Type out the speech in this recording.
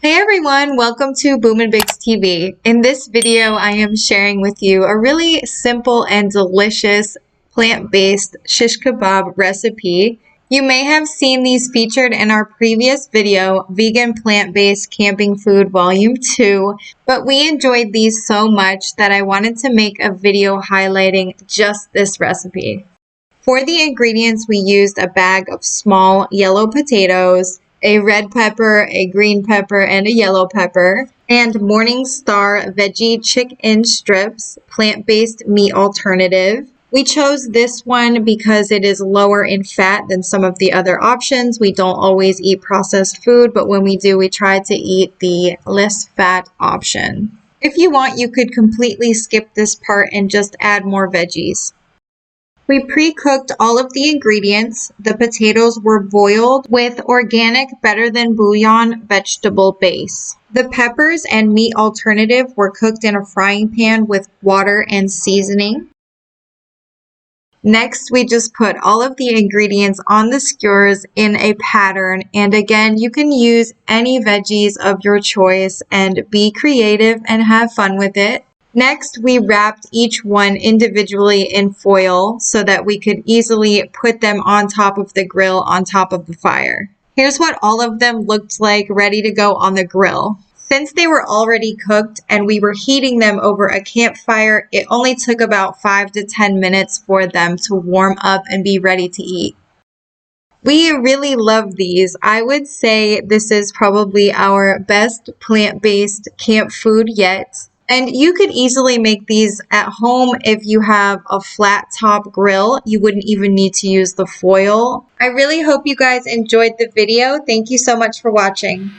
Hey everyone, welcome to Boom and Biggs TV. In this video, I am sharing with you a really simple and delicious plant-based shish kebab recipe. You may have seen these featured in our previous video, Vegan Plant-Based Camping Food Volume 2, but we enjoyed these so much that I wanted to make a video highlighting just this recipe. For the ingredients, we used a bag of small yellow potatoes, a red pepper, a green pepper, and a yellow pepper, and Morningstar veggie chicken strips, plant-based meat alternative. We chose this one because it is lower in fat than some of the other options. We don't always eat processed food, but when we do, we try to eat the less fat option. If you want, you could completely skip this part and just add more veggies. We pre-cooked all of the ingredients. The potatoes were boiled with organic better than bouillon vegetable base. The peppers and meat alternative were cooked in a frying pan with water and seasoning. Next, we just put all of the ingredients on the skewers in a pattern, and again, you can use any veggies of your choice and be creative and have fun with it. Next, we wrapped each one individually in foil so that we could easily put them on top of the grill on top of the fire. Here's what all of them looked like ready to go on the grill. Since they were already cooked and we were heating them over a campfire, it only took about 5 to 10 minutes for them to warm up and be ready to eat. We really love these. I would say this is probably our best plant-based camp food yet. And you could easily make these at home if you have a flat top grill. You wouldn't even need to use the foil. I really hope you guys enjoyed the video. Thank you so much for watching.